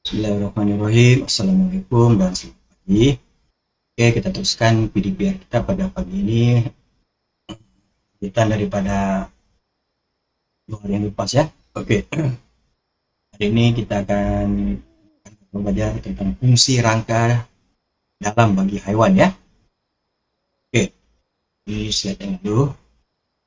Bismillahirrahmanirrahim. Assalamualaikum dan selamat pagi. Oke, kita teruskan PDPR kita pada pagi ini. Kita daripada 2 hari yang lepas ya. Oke, hari ini kita akan belajar tentang fungsi rangka dalam bagi hewan ya. Oke, di slide yang dulu.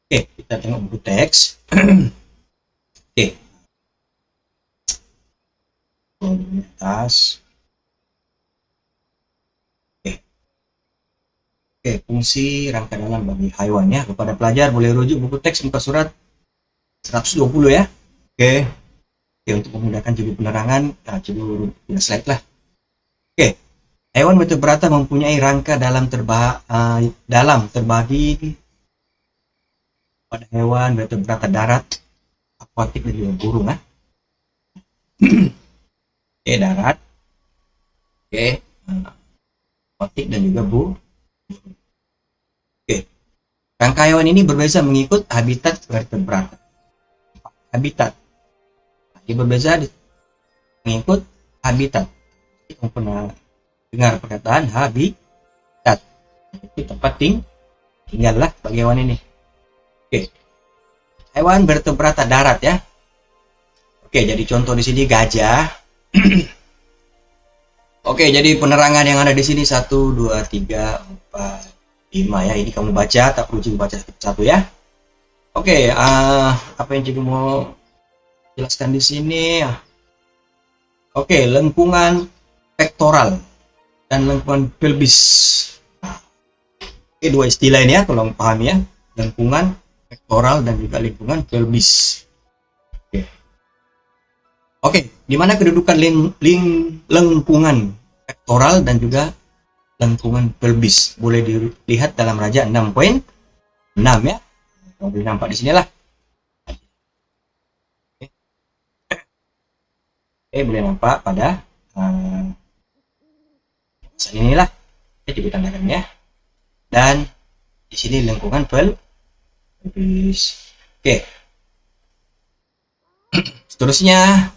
Oke, kita tengok buku teks. Oke, di atas. Oke, fungsi rangka dalam bagi hewan ya. Kepada pelajar boleh rujuk buku teks muka surat 120 ya. Oke. Oke, untuk memudahkan juga penerangan, coba slide lah. Oke. Hewan vertebrata mempunyai rangka dalam terbagi pada hewan vertebrata darat, akuatik dan juga burung ya. Oke, darat. Oke. Akuatik dan juga burung. Oke. Rangka hewan ini berbeza mengikut habitat vertebrata. Habitat. Dia berbeza mengikut habitat. Kita pernah dengar perkataan habitat. Itu tempat tinggal lah bagi hewan ini. Oke. Hewan vertebrata darat ya. Oke, jadi contoh di sini gajah. Oke, jadi penerangan yang ada di sini 1, 2, 3, 4, 5 ya. Ini kamu baca, tak perlu baca satu ya. Oke, apa yang cikgu mau jelaskan di sini? Oke, lengkungan pektoral dan lengkungan pelvis. Oke, dua istilah ini ya, tolong pahami ya. Lengkungan pektoral dan juga lengkungan pelvis. Oke, di mana kedudukan lengkungan pektoral dan juga lengkungan pelvis? Boleh dilihat dalam raja 6.6 ya. Boleh nampak di sini lah. Boleh nampak pada inilah. Coba tandakan ya. Dan di sini lengkungan pelvis. Oke. Seterusnya.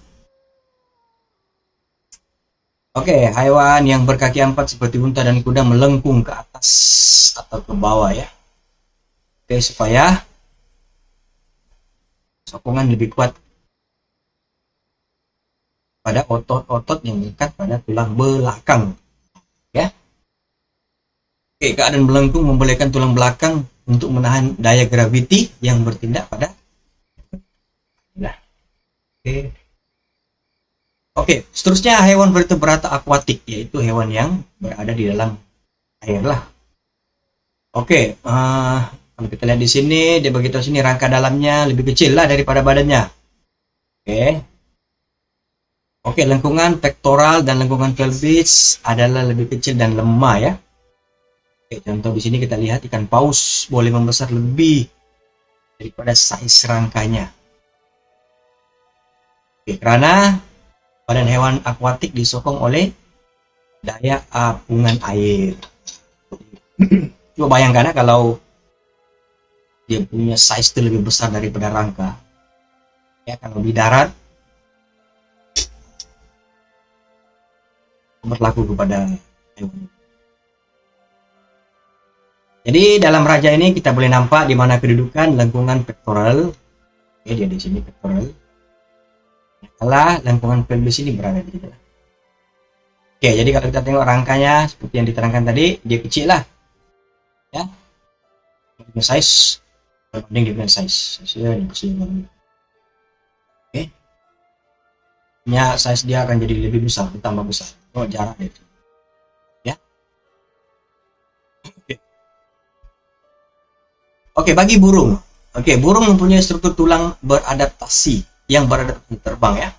Oke, hewan yang berkaki 4 seperti unta dan kuda melengkung ke atas atau ke bawah ya. Oke, supaya sokongan lebih kuat pada otot-otot yang dekat pada tulang belakang ya. Oke, keadaan melengkung membolehkan tulang belakang untuk menahan daya graviti yang bertindak pada Oke, seterusnya hewan vertebrata akuatik, yaitu hewan yang berada di dalam air lah. Oke, kalau kita lihat di sini, dia bagi tahu sini rangka dalamnya lebih kecil lah daripada badannya. Oke, lengkungan pektoral dan lengkungan pelvis adalah lebih kecil dan lemah ya. Oke, contoh di sini kita lihat ikan paus boleh membesar lebih daripada size rangkanya. Oke, karena badan hewan akuatik disokong oleh daya apungan air. Coba bayangkan ya kalau dia punya size itu lebih besar daripada rangka. Ya, kalau di darat berlaku kepada hewan. Jadi dalam raja ini kita boleh nampak di mana kedudukan lengkungan pektoral. Oke, dia di sini pektoral. Setelah lengkungan pelvis ini berada di dalam. Oke, jadi kalau kita tengok rangkanya seperti yang diterangkan tadi, dia kecil lah ya, dia size berbanding dengan size yang kecil. Oke, size dia akan jadi lebih besar, ditambah besar kalau jarak itu ya. Oke, bagi burung. Oke, burung mempunyai struktur tulang beradaptasi yang beradaptasi terbang ya.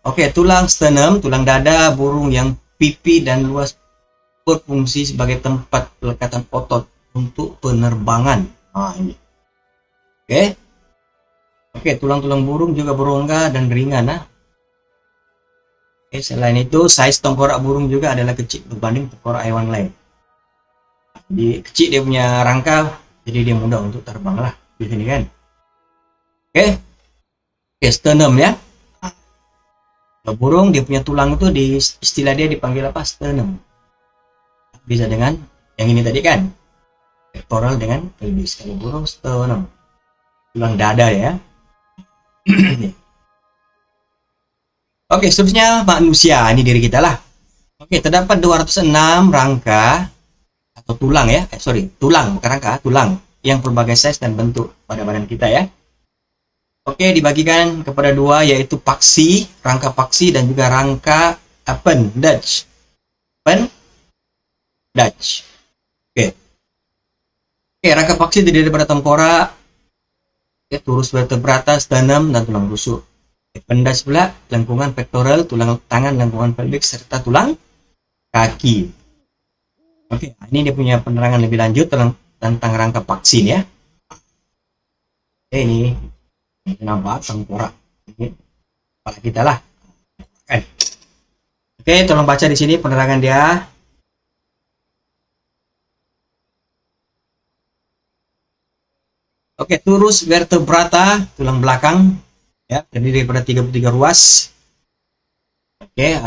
Oke, tulang sternum, tulang dada burung yang pipi dan luas berfungsi sebagai tempat pelekatan otot untuk penerbangan. Ini. Oke, tulang-tulang burung juga berongga dan ringan. Oke, selain itu, size tengkorak burung juga adalah kecil berbanding tengkorak hewan lain. Jadi kecil dia punya rangka, jadi dia mudah untuk terbang lah di sini kan. Oke, sternum ya. Kalau burung dia punya tulang itu di istilah dia dipanggil apa? Sternum. Bisa dengan yang ini tadi kan, pectoral dengan pelvis. Kalau burung sternum, tulang dada ya. Oke, seterusnya manusia, ini diri kita lah. Oke, terdapat 206 rangka atau tulang ya. Tulang, bukan rangka, tulang yang berbagai size dan bentuk pada badan kita ya. Oke, dibagikan kepada dua yaitu paksi, rangka paksi dan juga rangka appendage. Appendage. Oke. Oke, rangka paksi terdiri daripada tengkorak, turus vertebrata, sternum dan tulang rusuk. Appendage pula lengkungan pectoral, tulang tangan, lengkungan pelvic serta tulang kaki. Oke, ini dia punya penerangan lebih lanjut tentang rangka paksi ya. Oke, ini nampak tengkorak. Ini kepala kita lah. Oke, tolong baca di sini penerangan dia. Oke, turus vertebrata, tulang belakang ya, terdiri daripada 33 ruas. Oke,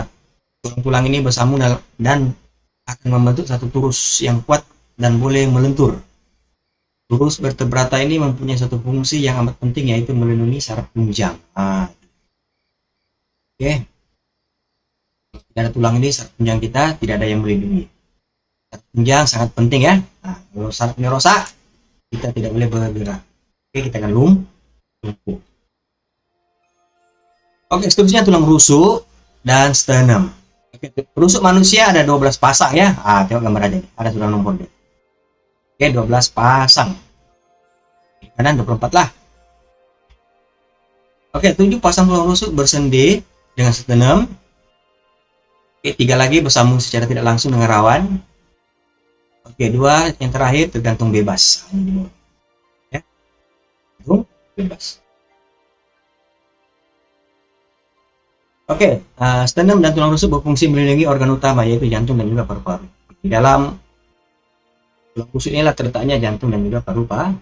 tulang-tulang ini bersambung dan akan membentuk satu turus yang kuat dan boleh melentur. Turus vertebrata ini mempunyai satu fungsi yang amat penting, yaitu melindungi saraf tunjang. Oke, tidak ada tulang ini, saraf tunjang kita tidak ada yang melindungi. Saraf tunjang sangat penting ya. Nah, kalau sarafnya rusak, kita tidak boleh bergerak. Oke, kita akan lumpuh. Oke, seterusnya tulang rusuk dan sternum. Oke, rusuk manusia ada 12 pasang ya. Tengok gambar aja nih. Ada sudah nomor dia. Oke, 12 pasang. Di kanan 24 lah. Oke, 7 pasang tulang rusuk bersendi dengan sternum. Oke, 3 lagi bersambung secara tidak langsung dengan rawan. Oke, 2 yang terakhir tergantung bebas. Ya. Tergantung bebas. Oke, sternum dan tulang rusuk berfungsi melindungi organ utama yaitu jantung dan juga paru-paru. Di dalam tulang rusuk inilah terletaknya jantung dan juga paru-paru.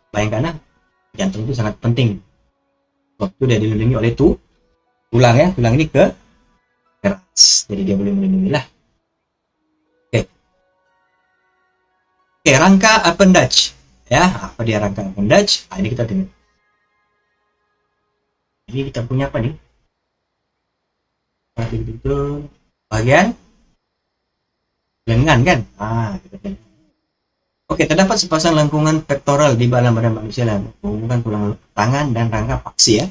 Bayangkan, jantung itu sangat penting. Waktu dia dilindungi oleh tulang ya, tulang ini keras, jadi dia boleh melindungi lah. Oke, rangka appendage ya. Apa dia rangka appendage? Ini kita tengok. Jadi kita punya apa nih? Itu bagian lengan kan? Oke, terdapat sepasang lengkungan pectoral di badan manusia menghubungkan tulang tangan dan rangka paksi ya.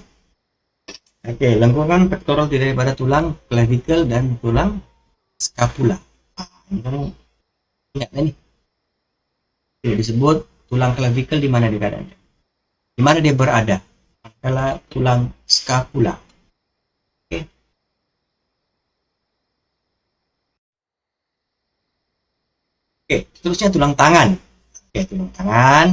Oke, lengkungan pectoral terdiri daripada tulang clavicle dan tulang scapula. Ini kamu ingat ini? Disebut tulang clavicle di mana dia berada? Di mana dia berada? Adalah tulang scapula. Oke. Oke, seterusnya tulang tangan. Oke, tulang tangan.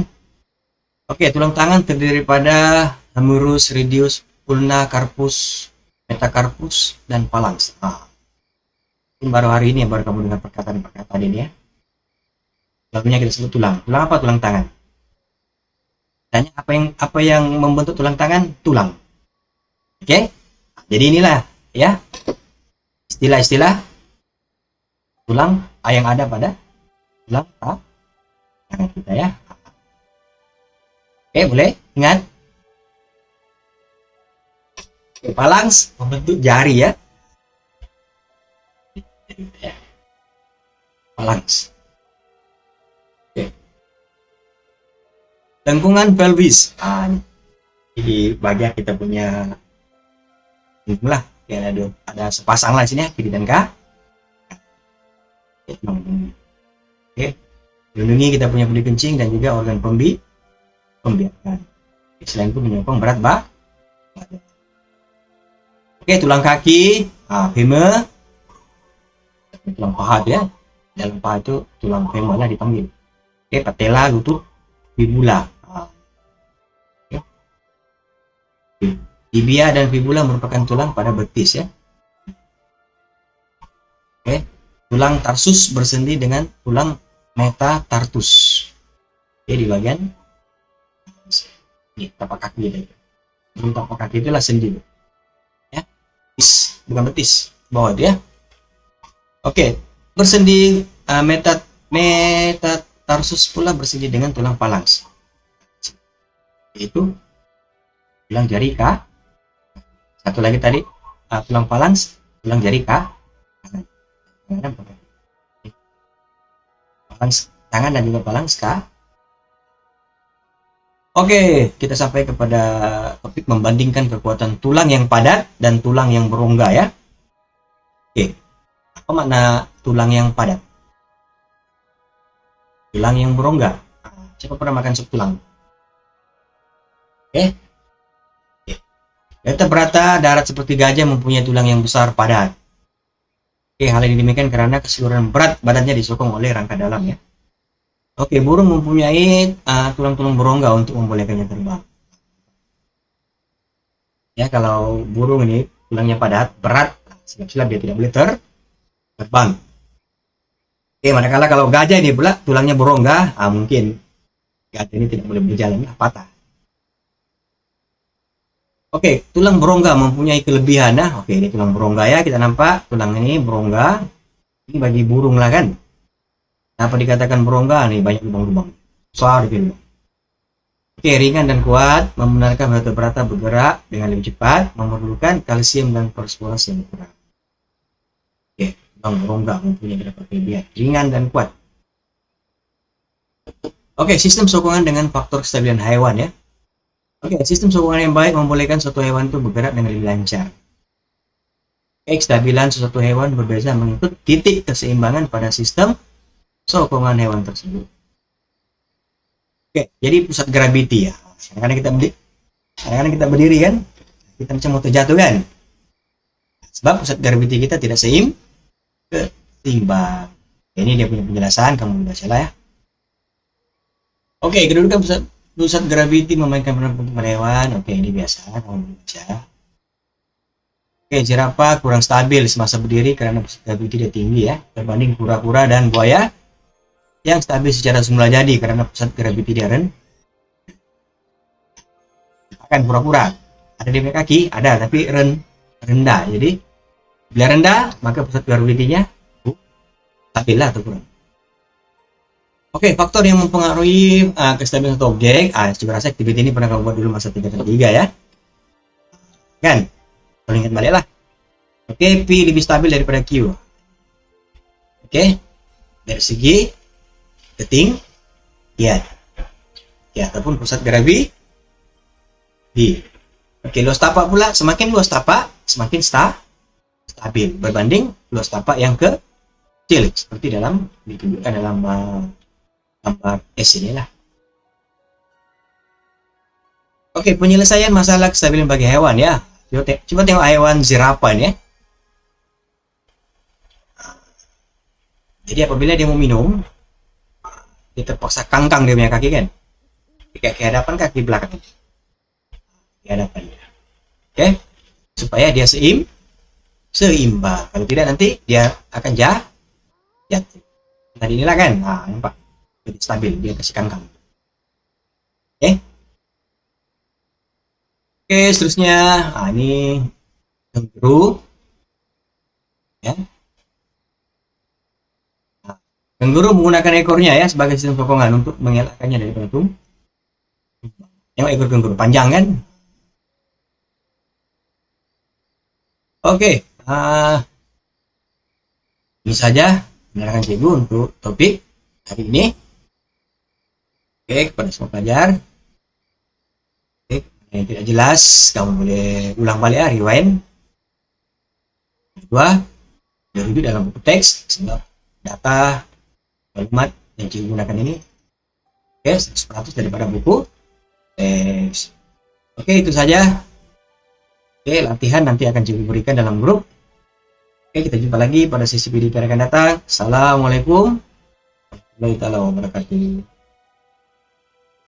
Oke, tulang tangan terdiri daripada humerus, radius, ulna, carpus, metacarpus, dan phalanx. Ini baru hari ini baru kamu dengar perkataan ini ya. Lalunya kita sebut tulang. Tulang apa? Tulang tangan. Tanya apa yang membentuk tulang tangan? Tulang. Oke? Jadi inilah ya istilah-istilah tulang yang ada pada tulang tangan kita ya. Oke, boleh ingat. Phalanx membentuk jari ya. Phalanx. Lengkungan pelvis. Di bagian kita punya inilah ya, ada sepasang lah sini ya, kiri dan kanan. Oke. Melindungi kita punya budi kencing dan juga organ pembiakan. Selain itu menyokong berat badan. Oke, tulang kaki, femur, tulang paha ya. Dalam paha itu tulang femur lah dipanggil. Oke, patella, lutut, fibula. Tibia dan fibula merupakan tulang pada betis ya. Oke, tulang tarsus bersendi dengan tulang metatarsus. Oke, di bagian ini tapak kaki itu. Tapak kaki itulah sendi. bukan betis, bawah itu ya. Oke, bersendi metatarsus pula bersendi dengan tulang falanks, yaitu tulang jari K. Satu lagi tadi tulang falanks, tulang jari K. Falanks tangan dan juga falanks K. Oke, kita sampai kepada topik membandingkan kekuatan tulang yang padat dan tulang yang berongga ya. Oke, apa makna tulang yang padat? Tulang yang berongga. Siapa pernah makan sup tulang? Oke. Vertebrata darat seperti gajah mempunyai tulang yang besar padat. Oke, hal ini demikian karena keseluruhan berat badannya disokong oleh rangka dalam ya. Oke, burung mempunyai tulang-tulang berongga untuk membolehkannya terbang. Ya, kalau burung ini tulangnya padat, berat, silap-silap dia tidak boleh terbang. Oke, manakala kalau gajah ini pula tulangnya berongga, mungkin gajah ini tidak boleh berjalan, patah. Oke, tulang berongga mempunyai kelebihan. Nah, oke, ini tulang berongga ya, kita nampak tulang ini berongga. Ini bagi burung lah kan. Apa dikatakan berongga nih, banyak lubang-lubang. Besar gitu. Oke, ringan dan kuat, membenarkan vertebrata bergerak dengan lebih cepat, memerlukan kalsium dan fosforus yang kurang. Oke, tulang berongga mempunyai beberapa kelebihan, ringan dan kuat. Oke, sistem sokongan dengan faktor kestabilan hewan ya. Oke, sistem sokongan yang baik membolehkan suatu hewan itu bergerak dengan lebih lancar. Kestabilan suatu hewan berbeda mengikut titik keseimbangan pada sistem sokongan hewan tersebut. Oke, jadi pusat gravity ya. Kadang-kadang kita berdiri kan, kita macam mau terjatuh kan. Sebab pusat gravity kita tidak seimbang. Ini dia punya penjelasan, kamu baca lah ya. Oke, kedudukan pusat gravity memainkan peran penting pada hewan. Oke, ini biasa, kamu baca. Oke, jerapah kurang stabil semasa berdiri karena pusat gravity dia tinggi ya, berbanding kura-kura dan buaya yang stabil secara semula jadi karena pusat gravity dia akan kura-kura. Ada di kaki, ada tapi rendah. Jadi bila rendah, maka pusat gravity-nya stabil lah atau kurang. Oke, faktor yang mempengaruhi kestabilan satu objek. Coba rasa activity ini pernah kamu buat dulu masa 3 ya. Kan? Kalau ingat balik lah. Oke, P lebih stabil daripada Q. Oke, dari segi ketinggian ya, ataupun pusat gravity. Oke, luas tapak pula, semakin luas tapak semakin stabil berbanding luas tapak yang kecil, seperti ditunjukkan dalam gambar S ini lah. Oke, penyelesaian masalah kestabilan bagi hewan ya. Coba tengok hewan zirafah ini ya. Jadi apabila dia mau minum, dia terpaksa kangkang dia punya kaki kan, kaki hadapan, kaki belakang, di hadapan dia. Oke, supaya dia seimbang. Kalau tidak nanti dia akan jatuh. Tadi inilah kan, nampak jadi stabil, dia kasih kangkang. Oke, seterusnya ini kenguru ya. Kenguru menggunakan ekornya ya sebagai sistem sokongan untuk mengelakkannya dari tumbang. Yang ekor kenguru panjang kan. Oke, ini saja penjelasan cikgu untuk topik hari ini. Oke, kepada semua pelajar, yang tidak jelas kamu boleh ulang balik ya, rewind. Kedua, review dalam buku teks sebab data maklumat yang cikgu gunakan ini 100% daripada buku teks. Oke, itu saja. Oke, latihan nanti akan cikgu berikan dalam grup. Oke, kita jumpa lagi pada sesi video yang akan datang. Assalamualaikum warahmatullahi wabarakatuh.